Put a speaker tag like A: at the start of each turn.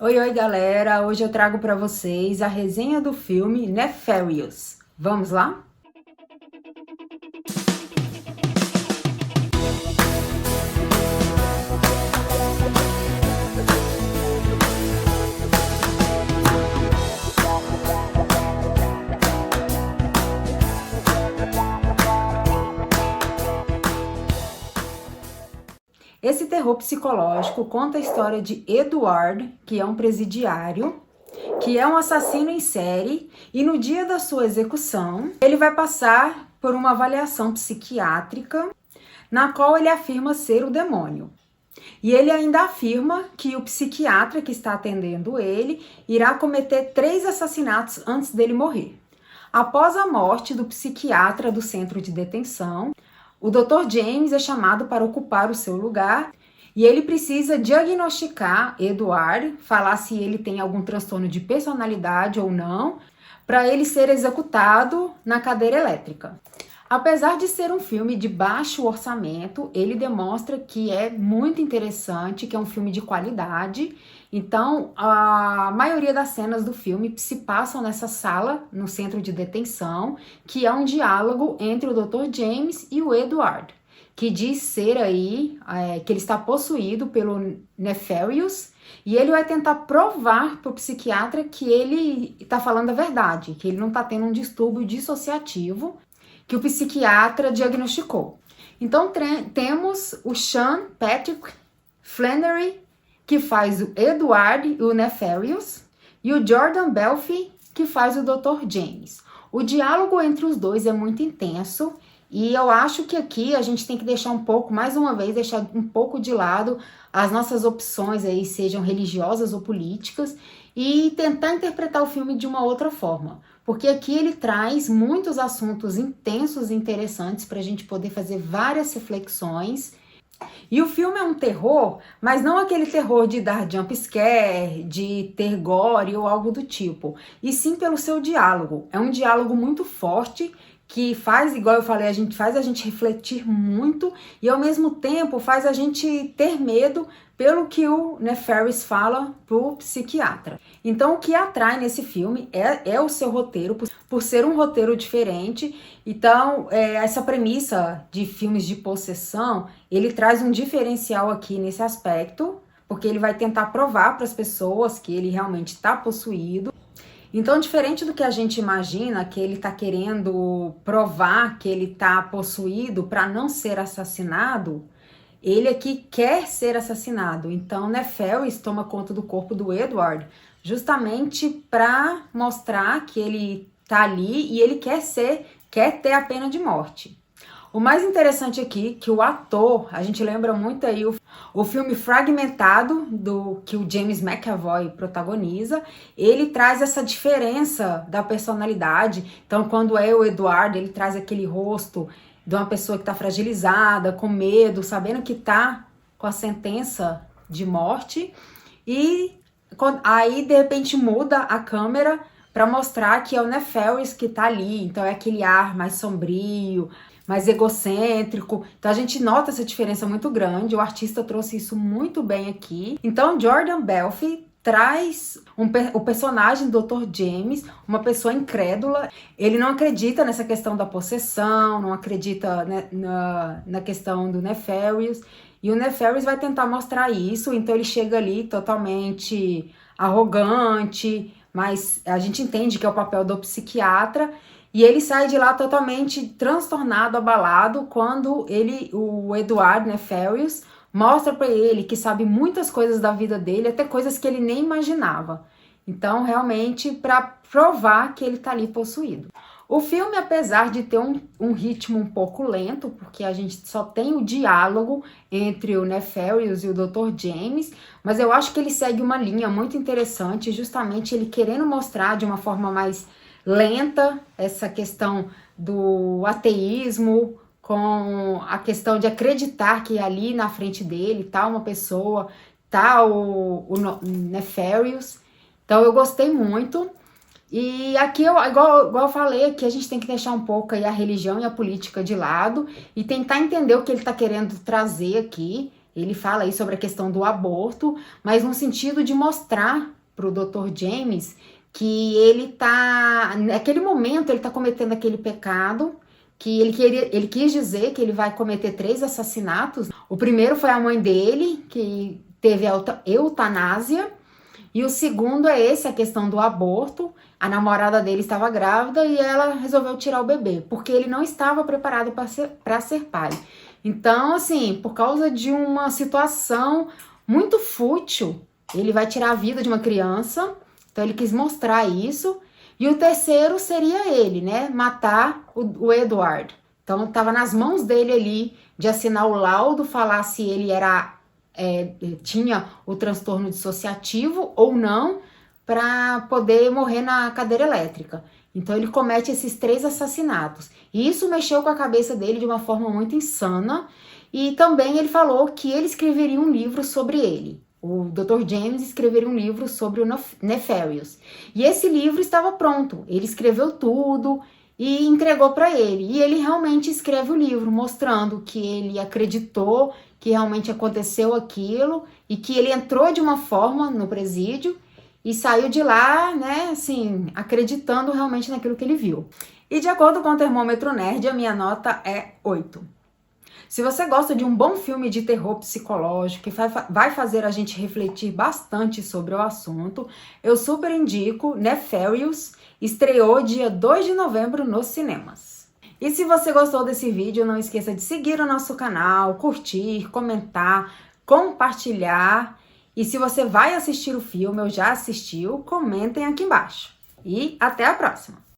A: Oi, galera! Hoje eu trago para vocês a resenha do filme Nefarious. Vamos lá? Esse terror psicológico conta a história de Edward, que é um presidiário, que é um assassino em série, e no dia da sua execução, ele vai passar por uma avaliação psiquiátrica, na qual ele afirma ser o demônio. E ele ainda afirma que o psiquiatra que está atendendo ele irá cometer 3 assassinatos antes dele morrer. Após a morte do psiquiatra do centro de detenção, o Dr. James é chamado para ocupar o seu lugar e ele precisa diagnosticar Edward, falar se ele tem algum transtorno de personalidade ou não, para ele ser executado na cadeira elétrica. Apesar de ser um filme de baixo orçamento, ele demonstra que é muito interessante, que é um filme de qualidade. Então, a maioria das cenas do filme se passam nessa sala, no centro de detenção, que é um diálogo entre o Dr. James e o Edward, que diz ser aí, que ele está possuído pelo Nefarious, e ele vai tentar provar para o psiquiatra que ele está falando a verdade, que ele não está tendo um distúrbio dissociativo, que o psiquiatra diagnosticou. Então temos o Sean Patrick Flannery, que faz o Edward e o Nefarious, e o Jordan Belfi, que faz o Dr. James. O diálogo entre os dois é muito intenso, e eu acho que aqui a gente tem que deixar um pouco, mais uma vez, deixar um pouco de lado as nossas opções aí, sejam religiosas ou políticas, e tentar interpretar o filme de uma outra forma. Porque aqui ele traz muitos assuntos intensos e interessantes para a gente poder fazer várias reflexões. E o filme é um terror, mas não aquele terror de dar jump scare, de ter gore ou algo do tipo. E sim pelo seu diálogo. É um diálogo muito forte, que faz, igual eu falei, faz a gente refletir muito e ao mesmo tempo faz a gente ter medo pelo que o Nefarious fala pro psiquiatra. Então o que atrai nesse filme é o seu roteiro, por ser um roteiro diferente. Então essa premissa de filmes de possessão, ele traz um diferencial aqui nesse aspecto, porque ele vai tentar provar para as pessoas que ele realmente está possuído. Então, diferente do que a gente imagina, que ele está querendo provar que ele está possuído para não ser assassinado, ele aqui quer ser assassinado. Então, Nefarious toma conta do corpo do Edward justamente para mostrar que ele está ali e ele quer ter a pena de morte. O mais interessante aqui, que o ator, a gente lembra muito aí o filme Fragmentado, que o James McAvoy protagoniza, ele traz essa diferença da personalidade. Então, quando é o Edward, ele traz aquele rosto de uma pessoa que está fragilizada, com medo, sabendo que está com a sentença de morte. E aí, de repente, muda a câmera para mostrar que é o Nefarious que está ali. Então, é aquele ar mais sombrio, mais egocêntrico. Então a gente nota essa diferença muito grande. O artista trouxe isso muito bem aqui. Então Jordan Belfi traz o personagem do Dr. James, uma pessoa incrédula. Ele não acredita nessa questão da possessão, não acredita, né, na questão do Nefarious. E o Nefarious vai tentar mostrar isso. Então ele chega ali totalmente arrogante, mas a gente entende que é o papel do psiquiatra. E ele sai de lá totalmente transtornado, abalado, quando o Edward Nefarious mostra para ele que sabe muitas coisas da vida dele, até coisas que ele nem imaginava. Então, realmente, para provar que ele está ali possuído. O filme, apesar de ter um ritmo um pouco lento, porque a gente só tem o diálogo entre o Nefarious e o Dr. James, mas eu acho que ele segue uma linha muito interessante, justamente ele querendo mostrar de uma forma mais lenta essa questão do ateísmo, com a questão de acreditar que ali na frente dele tá uma pessoa, tá o Nefarious. Então eu gostei muito. E aqui, igual eu falei, aqui a gente tem que deixar um pouco aí a religião e a política de lado e tentar entender o que ele tá querendo trazer aqui. Ele fala aí sobre a questão do aborto, mas no sentido de mostrar para o Dr. James que ele tá, naquele momento, ele tá cometendo aquele pecado, que ele quis dizer que ele vai cometer 3 assassinatos. O primeiro foi a mãe dele, que teve a eutanásia, e o segundo é esse, a questão do aborto. A namorada dele estava grávida e ela resolveu tirar o bebê, porque ele não estava preparado para ser pai. Então, assim, por causa de uma situação muito fútil, ele vai tirar a vida de uma criança. Então, ele quis mostrar isso. E o terceiro seria ele, né? Matar o Edward. Então, estava nas mãos dele ali de assinar o laudo, falar se ele tinha o transtorno dissociativo ou não, para poder morrer na cadeira elétrica. Então ele comete esses 3 assassinatos. E isso mexeu com a cabeça dele de uma forma muito insana. E também ele falou que ele escreveria um livro sobre ele. O Dr. James escreveria um livro sobre o Nefarious. E esse livro estava pronto. Ele escreveu tudo e entregou para ele. E ele realmente escreve o livro, mostrando que ele acreditou que realmente aconteceu aquilo e que ele entrou de uma forma no presídio e saiu de lá, né, assim, acreditando realmente naquilo que ele viu. E de acordo com o Termômetro Nerd, a minha nota é 8. Se você gosta de um bom filme de terror psicológico que vai fazer a gente refletir bastante sobre o assunto, eu super indico Nefarious, estreou dia 2 de novembro nos cinemas. E se você gostou desse vídeo, não esqueça de seguir o nosso canal, curtir, comentar, compartilhar. E se você vai assistir o filme ou já assistiu, comentem aqui embaixo. E até a próxima!